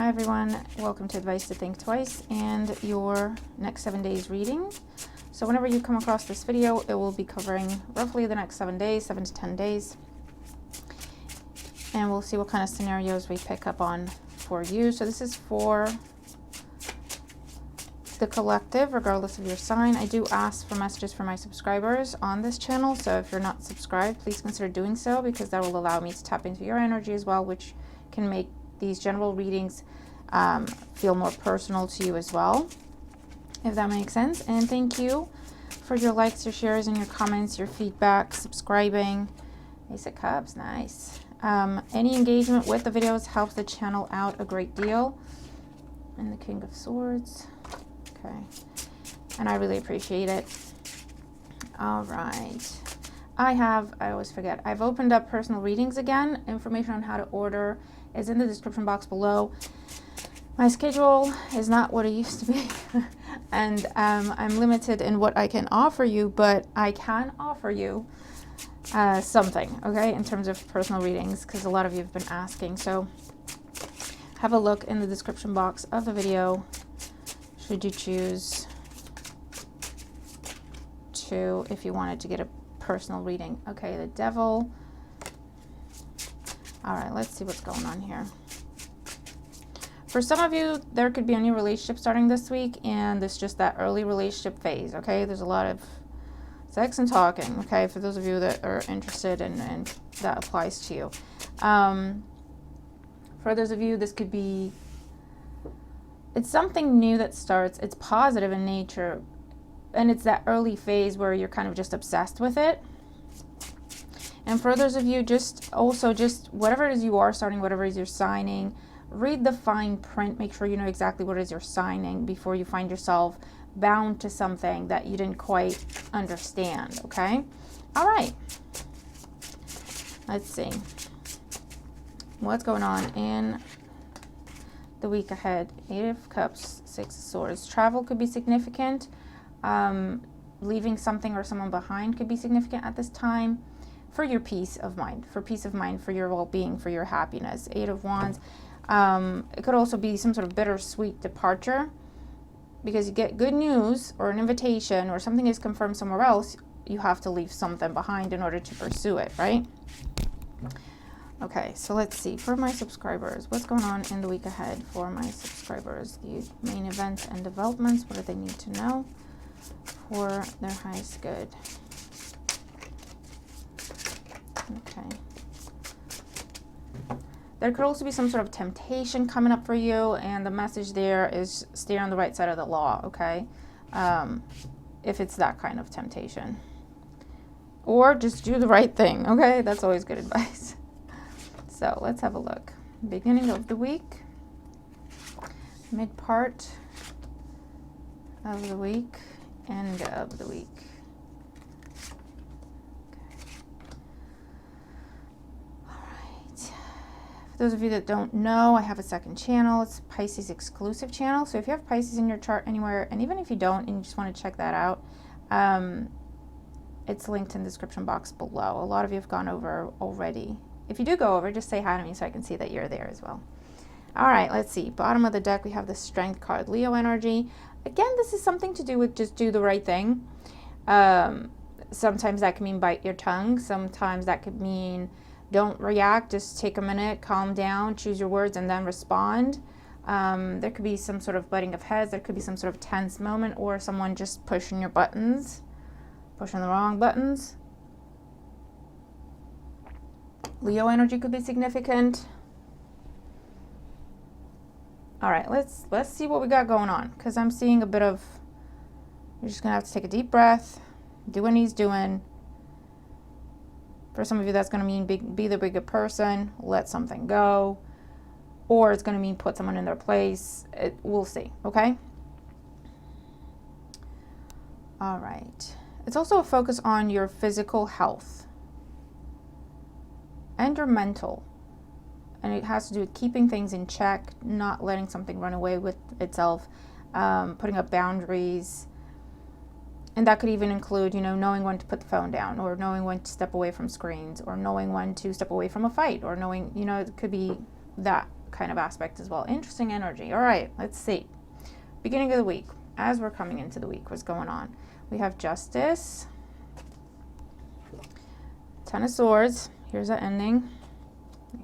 Hi everyone, welcome to Advice to Think Twice and your next 7 days reading. So whenever you come across this video, it will be covering roughly the next 7 days, 7 to 10 days. And we'll see what kind of scenarios we pick up on for you. So this is for the collective, regardless of your sign. I do ask for messages for my subscribers on this channel. So if you're not subscribed, please consider doing so, because that will allow me to tap into your energy as well, which can make these general readings feel more personal to you as well, if that makes sense. And thank you for your likes, your shares, and your comments, your feedback, subscribing. Ace of Cups, nice. Any engagement with the videos helps the channel out a great deal. And the King of Swords. Okay. And I really appreciate it. All right. I always forget, I've opened up personal readings again. Information on how to order is in the description box below. My schedule is not what it used to be, and I'm limited in what I can offer you, but I can offer you something, okay, in terms of personal readings, because a lot of you have been asking. So have a look in the description box of the video, should you choose to, if you wanted to get a personal reading. Okay, the Devil. All right, let's see what's going on here. For some of you, there could be a new relationship starting this week, and it's just that early relationship phase, okay? There's a lot of sex and talking, okay, for those of you that are interested, and that applies to you. For those of you, this could be, it's something new that starts. It's positive in nature, and it's that early phase where you're kind of just obsessed with it. And for those of you, just whatever it is you are starting, whatever it is you're signing, read the fine print. Make sure you know exactly what it is you're signing before you find yourself bound to something that you didn't quite understand, okay? All right. Let's see. What's going on in the week ahead? 8 of Cups, 6 of Swords. Travel could be significant. Leaving something or someone behind could be significant at this time. For your peace of mind, for your well-being, for your happiness. 8 of Wands. It could also be some sort of bittersweet departure, because you get good news or an invitation or something is confirmed somewhere else. You have to leave something behind in order to pursue it, right? Okay, so let's see. For my subscribers, what's going on in the week ahead for my subscribers? The main events and developments. What do they need to know for their highest good? Okay. There could also be some sort of temptation coming up for you, and the message there is stay on the right side of the law, okay? If it's that kind of temptation. Or just do the right thing, okay? That's always good advice. So let's have a look. Beginning of the week, mid part of the week, end of the week. Those of you that don't know, I have a second channel. It's a Pisces exclusive channel. So if you have Pisces in your chart anywhere, and even if you don't and you just want to check that out, it's linked in the description box below. A lot of you have gone over already. If you do go over, just say hi to me so I can see that you're there as well. All right, let's see. Bottom of the deck, we have the Strength card, Leo energy. Again, this is something to do with just do the right thing. Sometimes that can mean bite your tongue. Sometimes that could mean don't react, just take a minute, calm down, choose your words, and then respond. There could be some sort of butting of heads. There could be some sort of tense moment, or someone just pushing your buttons, pushing the wrong buttons. Leo energy could be significant. All right, let's see what we got going on, because I'm seeing a bit of, you're just gonna have to take a deep breath, do what he's doing. For some of you, that's going to mean be the bigger person, let something go, or it's going to mean put someone in their place. We'll see, okay? All right. It's also a focus on your physical health and your mental. And it has to do with keeping things in check, not letting something run away with itself, putting up boundaries. And that could even include, you know, knowing when to put the phone down, or knowing when to step away from screens, or knowing when to step away from a fight, or knowing, you know, it could be that kind of aspect as well. Interesting energy. All right, let's see. Beginning of the week, as we're coming into the week, what's going on? We have Justice, Ten of Swords. Here's that ending.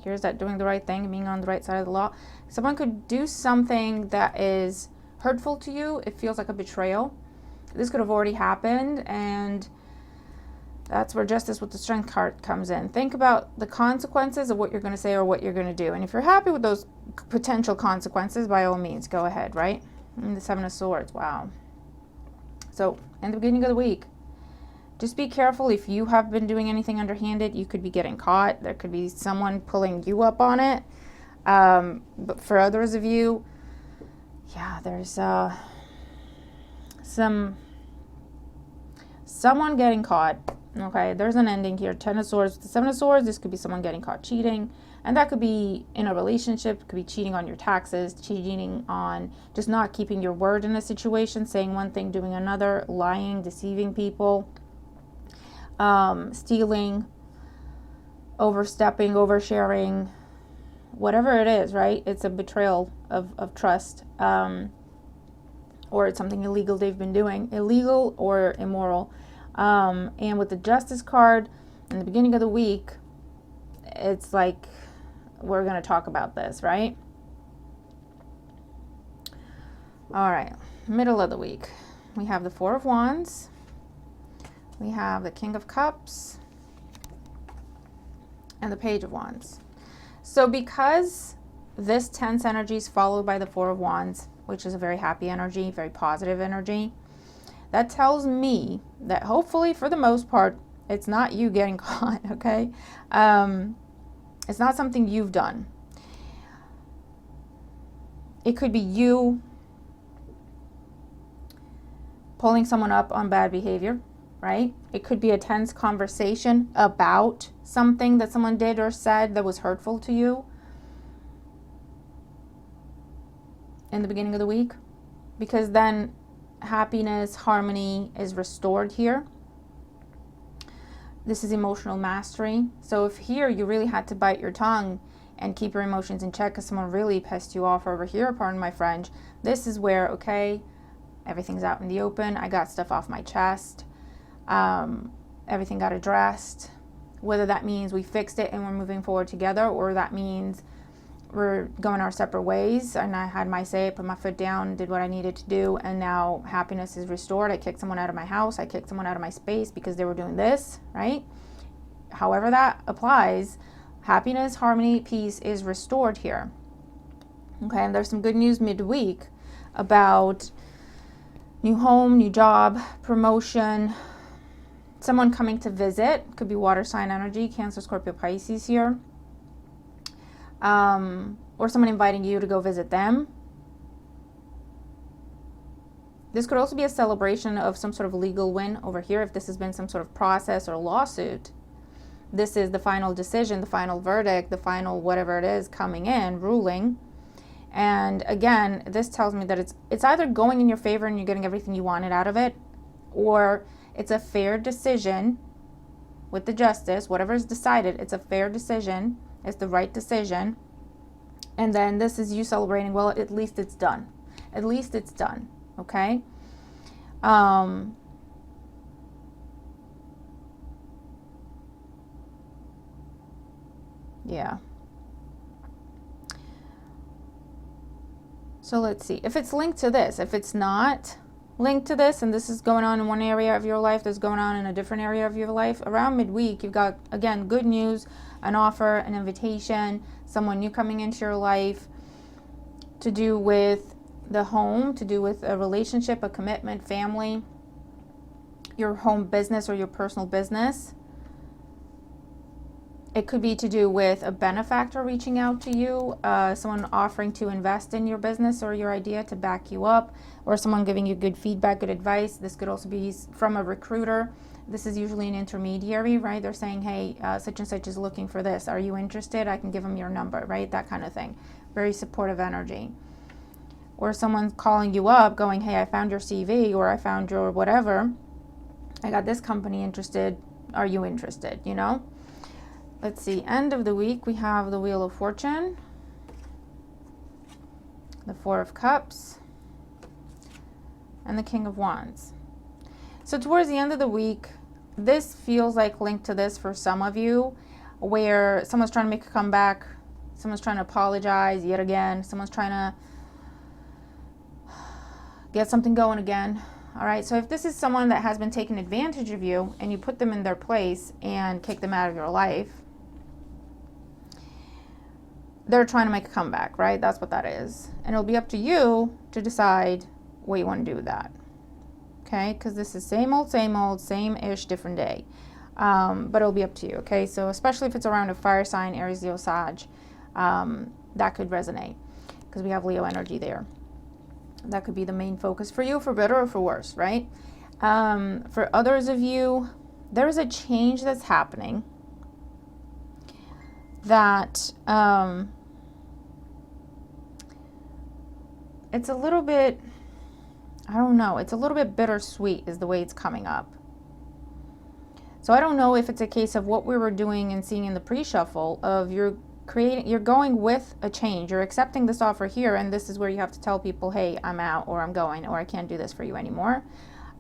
Here's that doing the right thing, being on the right side of the law. Someone could do something that is hurtful to you. It feels like a betrayal. This could have already happened, and that's where Justice with the Strength card comes in. Think about the consequences of what you're going to say or what you're going to do. And if you're happy with those potential consequences, by all means, go ahead, right? And the Seven of Swords, wow. So, in the beginning of the week, just be careful. If you have been doing anything underhanded, you could be getting caught. There could be someone pulling you up on it. But for others of you, yeah, there's someone getting caught. Okay, there's an ending here. Ten of Swords, the Seven of Swords, this could be someone getting caught cheating. And that could be in a relationship, it could be cheating on your taxes, cheating on just not keeping your word in a situation, saying one thing, doing another, lying, deceiving people, stealing, overstepping, oversharing, whatever it is, right? It's a betrayal of trust, or it's something illegal they've been doing, illegal or immoral. And with the Justice card in the beginning of the week, it's like we're going to talk about this, right? All right, middle of the week, we have the Four of Wands, we have the King of Cups, and the Page of Wands. So because this tense energy is followed by the Four of Wands, which is a very happy energy, very positive energy, that tells me that hopefully, for the most part, it's not you getting caught, okay? It's not something you've done. It could be you pulling someone up on bad behavior, right? It could be a tense conversation about something that someone did or said that was hurtful to you in the beginning of the week, because then happiness, harmony is restored here. This is emotional mastery. So if here you really had to bite your tongue and keep your emotions in check because someone really pissed you off over here, pardon my French, this is where, okay, everything's out in the open. I got stuff off my chest. Everything got addressed. Whether that means we fixed it and we're moving forward together, or that means we're going our separate ways, and I had my say, put my foot down, did what I needed to do, and now happiness is restored. I kicked someone out of my house, I kicked someone out of my space because they were doing this, right? However that applies, happiness, harmony, peace is restored here. Okay, and there's some good news midweek about new home, new job, promotion, someone coming to visit. Could be water sign energy, Cancer, Scorpio, Pisces here. Or someone inviting you to go visit them. This could also be a celebration of some sort of legal win over here. If this has been some sort of process or lawsuit, this is the final decision, the final verdict, the final whatever it is coming in, ruling. And again, this tells me that it's either going in your favor and you're getting everything you wanted out of it, or it's a fair decision with the Justice. Whatever is decided, it's a fair decision. It's the right decision. And then this is you celebrating, well, at least it's done. At least it's done, okay? Yeah. So let's see. If it's linked to this, if it's not linked to this, and this is going on in one area of your life, that's going on in a different area of your life, around midweek, you've got, again, good news, an offer, an invitation, someone new coming into your life, to do with the home, to do with a relationship, a commitment, family, your home business or your personal business. It could be to do with a benefactor reaching out to you, someone offering to invest in your business or your idea to back you up, or someone giving you good feedback, good advice. This could also be from a recruiter. This is usually an intermediary, right? They're saying, hey, such and such is looking for this. Are you interested? I can give them your number, right? That kind of thing. Very supportive energy. Or someone calling you up going, hey, I found your CV, or I found your whatever. I got this company interested. Are you interested? You know? Let's see, end of the week, we have the Wheel of Fortune. the Four of Cups, and the King of Wands. So towards the end of the week, this feels like linked to this for some of you, where someone's trying to make a comeback, someone's trying to apologize yet again, someone's trying to get something going again. All right, so if this is someone that has been taking advantage of you and you put them in their place and kick them out of your life, they're trying to make a comeback, right? That's what that is. And it'll be up to you to decide what you want to do with that. Okay, because this is same-ish, different day. But it'll be up to you, okay? So especially if it's around a fire sign, Aries, Leo, Sag, that could resonate because we have Leo energy there. That could be the main focus for you, for better or for worse, right? For others of you, there is a change that's happening that it's a little bit, I don't know, it's a little bit bittersweet is the way it's coming up. So I don't know if it's a case of what we were doing and seeing in the pre-shuffle of you're going with a change, you're accepting this offer here, and this is where you have to tell people, hey, I'm out, or I'm going, or I can't do this for you anymore,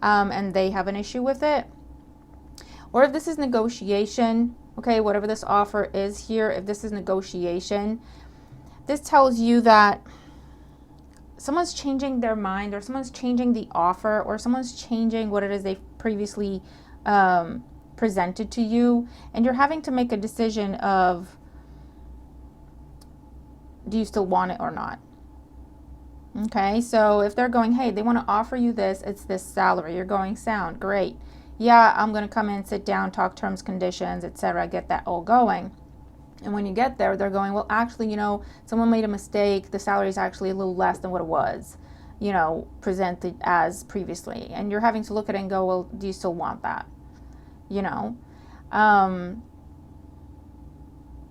and they have an issue with it. Or if this is negotiation, okay, whatever this offer is here, if this is negotiation, this tells you that someone's changing their mind, or someone's changing the offer, or someone's changing what it is they've previously presented to you, and you're having to make a decision of, do you still want it or not? Okay, so if they're going, hey, they want to offer you this, it's this salary, you're going, sound great. Yeah, I'm going to come in, sit down, talk terms, conditions, etc., get that all going. And when you get there, they're going, well, actually, you know, someone made a mistake. The salary is actually a little less than what it was, you know, presented as previously. And you're having to look at it and go, well, do you still want that? You know? And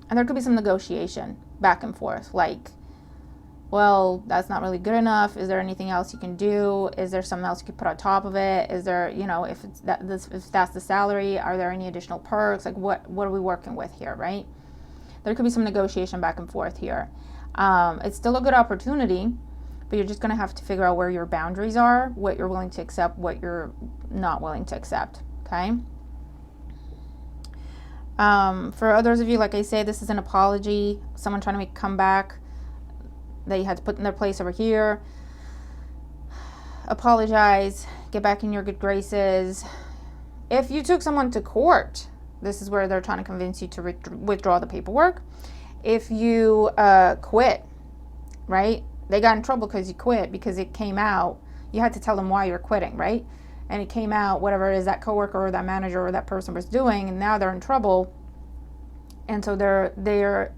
there could be some negotiation back and forth, like, well, that's not really good enough. Is there anything else you can do? Is there something else you could put on top of it? Is there, you know, if that's the salary, are there any additional perks? Like, what are we working with here, right? There could be some negotiation back and forth here. It's still a good opportunity, but you're just going to have to figure out where your boundaries are, what you're willing to accept, what you're not willing to accept, okay? For others of you, like I say, this is an apology, someone trying to make a comeback that you had to put in their place over here. Apologize, get back in your good graces. If you took someone to court, this is where they're trying to convince you to withdraw the paperwork. If you quit, right? They got in trouble because you quit, because it came out. You had to tell them why you're quitting, right? And it came out, whatever it is that coworker or that manager or that person was doing, and now they're in trouble. And so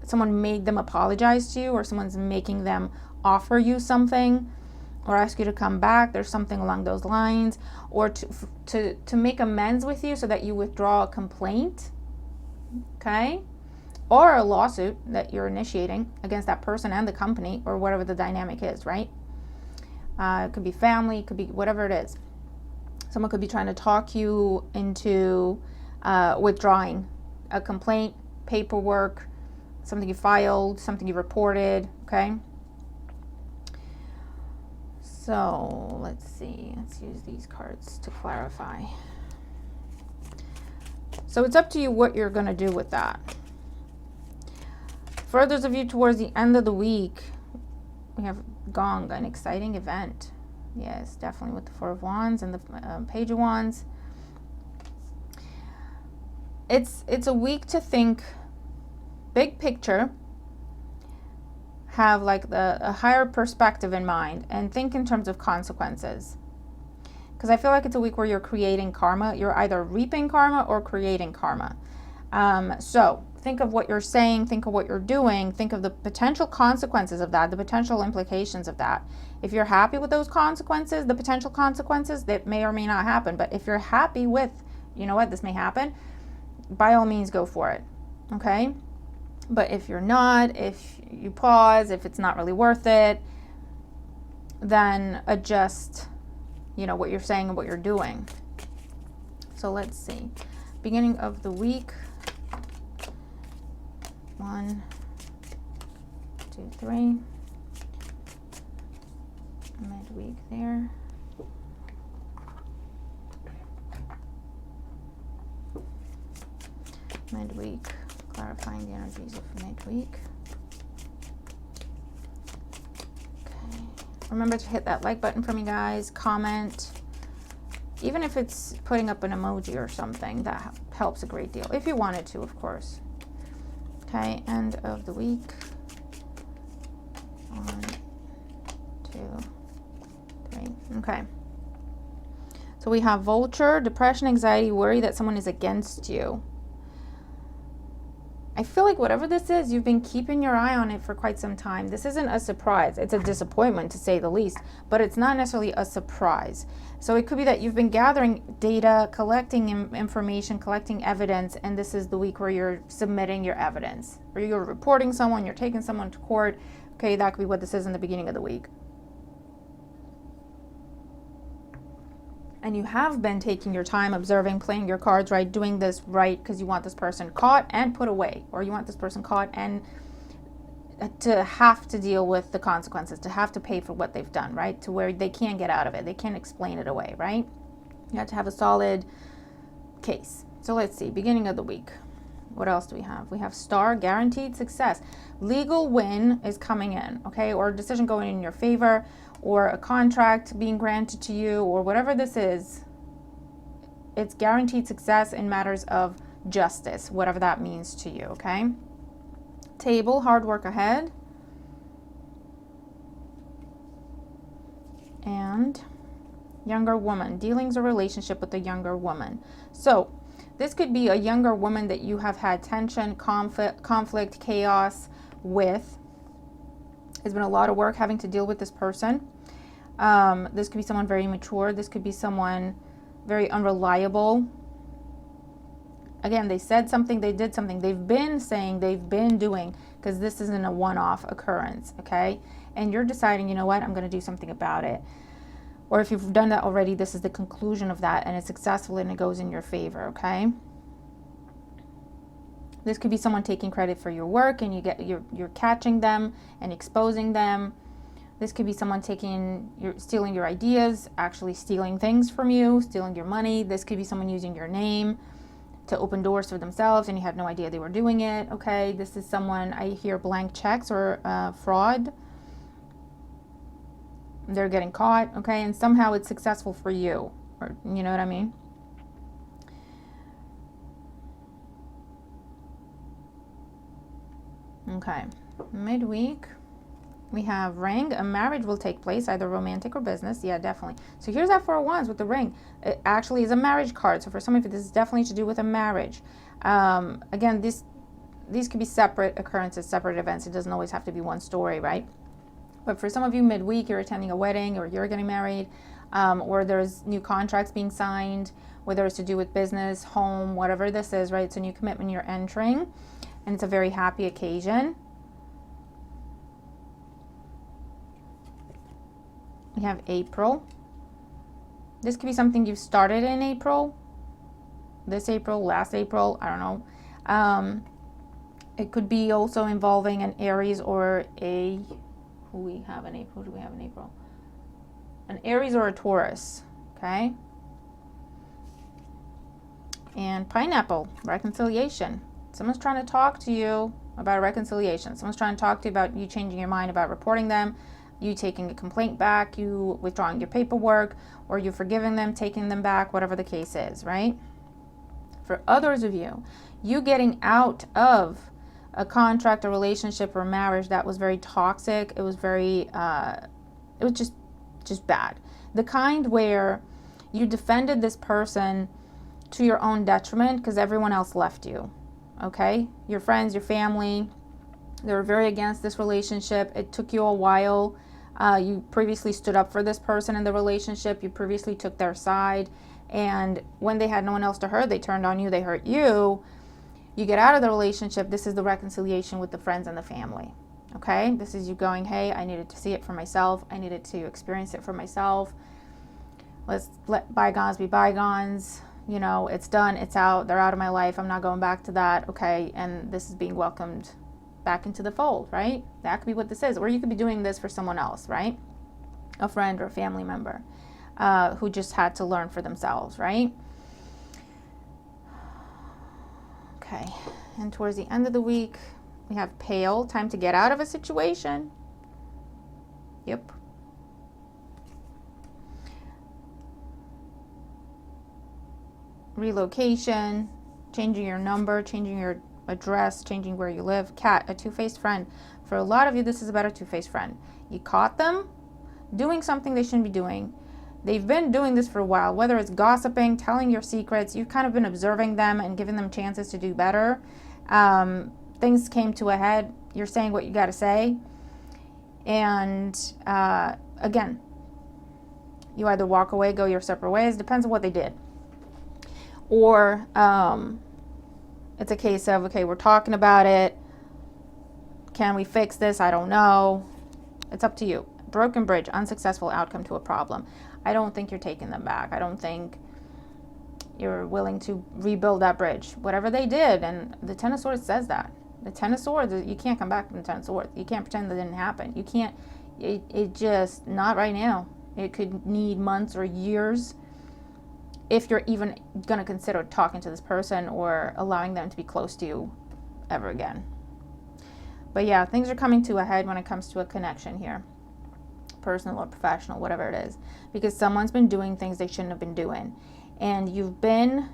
someone made them apologize to you, or someone's making them offer you something or ask you to come back. There's something along those lines, or to make amends with you so that you withdraw a complaint, okay? Or a lawsuit that you're initiating against that person and the company, or whatever the dynamic is, right? It could be family, it could be whatever it is. Someone could be trying to talk you into withdrawing a complaint, paperwork, something you filed, something you reported, okay? So let's see, let's use these cards to clarify. So it's up to you what you're going to do with that. For others of you towards the end of the week, we have Gong, an exciting event. Yes, definitely with the Four of Wands and the Page of Wands. It's a week to think big picture, have like a higher perspective in mind, and think in terms of consequences. Because I feel like it's a week where you're creating karma. You're either reaping karma or creating karma. So think of what you're saying, think of what you're doing, think of the potential consequences of that, the potential implications of that. If you're happy with those consequences, the potential consequences, that may or may not happen. But if you're happy with, you know what, this may happen, by all means go for it, okay? But if you're not, if you pause, if it's not really worth it, then adjust, you know, what you're saying and what you're doing. So let's see. Beginning of the week. 1, 2, 3. midweek there. Midweek, clarifying the energies of midweek. Okay. Remember to hit that like button for me, guys. Comment. Even if it's putting up an emoji or something, that helps a great deal. If you wanted to, of course. Okay, end of the week. 1, 2, 3. Okay. So we have vulture, depression, anxiety, worry that someone is against you. I feel like whatever this is, you've been keeping your eye on it for quite some time. This isn't a surprise. It's a disappointment, to say the least, but it's not necessarily a surprise. So it could be that you've been gathering data, collecting information, collecting evidence, and this is the week where you're submitting your evidence, or you're reporting someone, you're taking someone to court. Okay, that could be what this is in the beginning of the week. And you have been taking your time, observing, playing your cards right, doing this right because you want this person caught and put away, or you want this person caught and to have to deal with the consequences, to have to pay for what they've done, right? To where they can't get out of it. They can't explain it away, right? You have to have a solid case. So let's see, beginning of the week. What else do we have? We have star, guaranteed success. Legal win is coming in, okay? Or a decision going in your favor, or a contract being granted to you, or whatever this is. It's guaranteed success in matters of justice, whatever that means to you, okay? Table, hard work ahead. And younger woman, dealings or relationship with a younger woman. So this could be a younger woman that you have had tension, conflict, chaos with. It's been a lot of work having to deal with this person. This could be someone very mature. This could be someone very unreliable. Again, they said something, they did something. They've been saying, they've been doing, because this isn't a one-off occurrence, okay? And you're deciding, you know what, I'm going to do something about it. Or if you've done that already, this is the conclusion of that, and it's successful and it goes in your favor, okay? This could be someone taking credit for your work, and you're catching them and exposing them. This could be someone stealing your ideas, actually stealing things from you, stealing your money. This could be someone using your name to open doors for themselves, and you had no idea they were doing it, okay? This is someone, I hear blank checks or fraud. They're getting caught, okay? And somehow it's successful for you, or you know what I mean? Okay, midweek, we have ring. A marriage will take place, either romantic or business. Yeah, definitely. So here's that 4 of Wands with the ring. It actually is a marriage card. So for some of you, this is definitely to do with a marriage. Again, these could be separate occurrences, separate events. It doesn't always have to be one story, right? But for some of you, midweek, you're attending a wedding, or you're getting married, or there's new contracts being signed, whether it's to do with business, home, whatever this is, right? It's a new commitment you're entering. And it's a very happy occasion. We have April. This could be something you've started in April. This April, last April, I don't know. It could be also involving an Aries or who do we have in April? An Aries or a Taurus, okay? And pineapple, reconciliation. Someone's trying to talk to you about a reconciliation. Someone's trying to talk to you about you changing your mind about reporting them, you taking a complaint back, you withdrawing your paperwork, or you forgiving them, taking them back, whatever the case is, right? For others of you, you getting out of a contract, a relationship, or marriage that was very toxic. It was very, it was just bad. The kind where you defended this person to your own detriment because everyone else left you. Okay, your friends, your family, they were very against this relationship. It took you a while. You previously stood up for this person in the relationship. You previously took their side. And when they had no one else to hurt, they turned on you, they hurt you. You get out of the relationship. This is the reconciliation with the friends and the family. Okay, this is you going, hey, I needed to see it for myself. I needed to experience it for myself. Let's let bygones be bygones. You know, it's done, it's out, they're out of my life, I'm not going back to that, okay, and this is being welcomed back into the fold, right? That could be what this is, or you could be doing this for someone else, right? a friend or a family member who just had to learn for themselves, right? Okay, and towards the end of the week, we have pale, time to get out of a situation. Yep. Relocation, changing your number, changing your address, changing where you live. Cat, a two-faced friend. For a lot of you, this is about a two-faced friend. You caught them doing something they shouldn't be doing. They've been doing this for a while, whether it's gossiping, telling your secrets. You've kind of been observing them and giving them chances to do better. Things came to a head. You're saying what you got to say. And again, you either walk away, go your separate ways. Depends on what they did. Or it's a case of, okay, we're talking about it. Can we fix this? I don't know. It's up to you. Broken bridge, unsuccessful outcome to a problem. I don't think you're taking them back. I don't think you're willing to rebuild that bridge. Whatever they did, and the Ten of Swords says that. The Ten of Swords, you can't come back from the Ten of Swords. You can't pretend that didn't happen. You can't, it just, not right now. It could need months or years if you're even going to consider talking to this person or allowing them to be close to you ever again. But yeah, things are coming to a head when it comes to a connection here. Personal or professional, whatever it is. Because someone's been doing things they shouldn't have been doing. And you've been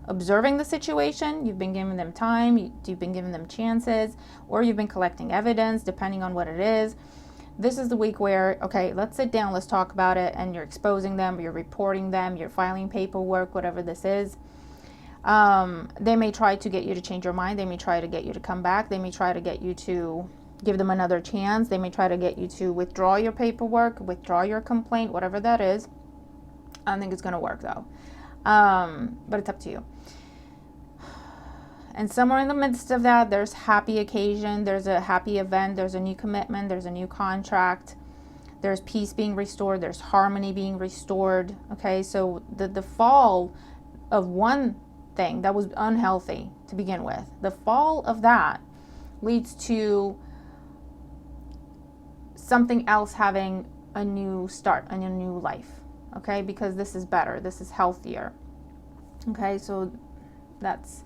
observing the situation, you've been giving them time, you've been giving them chances, or you've been collecting evidence, depending on what it is. This is the week where, okay, let's sit down, let's talk about it, and you're exposing them, you're reporting them, you're filing paperwork, whatever this is. They may try to get you to change your mind. They may try to get you to come back. They may try to get you to give them another chance. They may try to get you to withdraw your paperwork, withdraw your complaint, whatever that is. I don't think it's going to work, though. But it's up to you. And somewhere in the midst of that, there's happy occasion, there's a happy event, there's a new commitment, there's a new contract, there's peace being restored, there's harmony being restored. Okay, so the fall of one thing that was unhealthy to begin with, the fall of that leads to something else having a new start, a new life. Okay, because this is better, this is healthier. Okay, so that's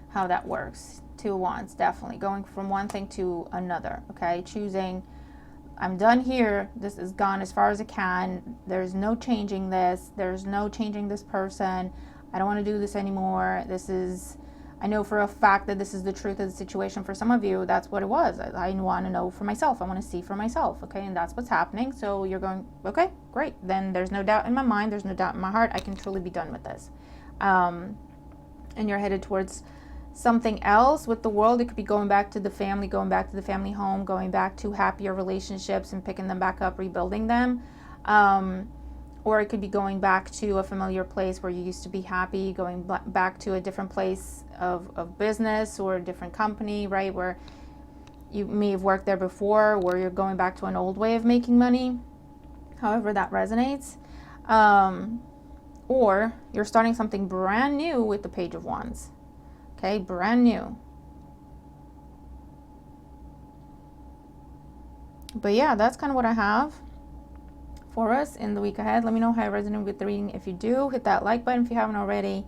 how that works. Two of Wands, definitely going from one thing to another. Okay, choosing, I'm done here, this is gone as far as it can, there's no changing this, there's no changing this person, I don't want to do this anymore. This is, I know for a fact that this is the truth of the situation. For some of you, that's what it was. I want to know for myself. I want to see for myself. Okay, and that's what's happening. So you're going, okay, great. Then there's no doubt in my mind. There's no doubt in my heart. I can truly be done with this. And you're headed towards something else with the world. It could be going back to the family, going back to the family home, going back to happier relationships and picking them back up, rebuilding them. Or it could be going back to a familiar place where you used to be happy, going back to a different place of business or a different company, right? Where you may have worked there before, where you're going back to an old way of making money, however that resonates. Or you're starting something brand new with the Page of Wands. Okay, brand new. But yeah, that's kind of what I have for us in the week ahead. Let me know how it resonated with the reading. If you do, hit that like button if you haven't already.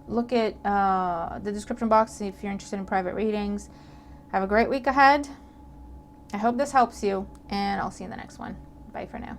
Look at the description box if you're interested in private readings. Have a great week ahead. I hope this helps you, and I'll see you in the next one. Bye for now.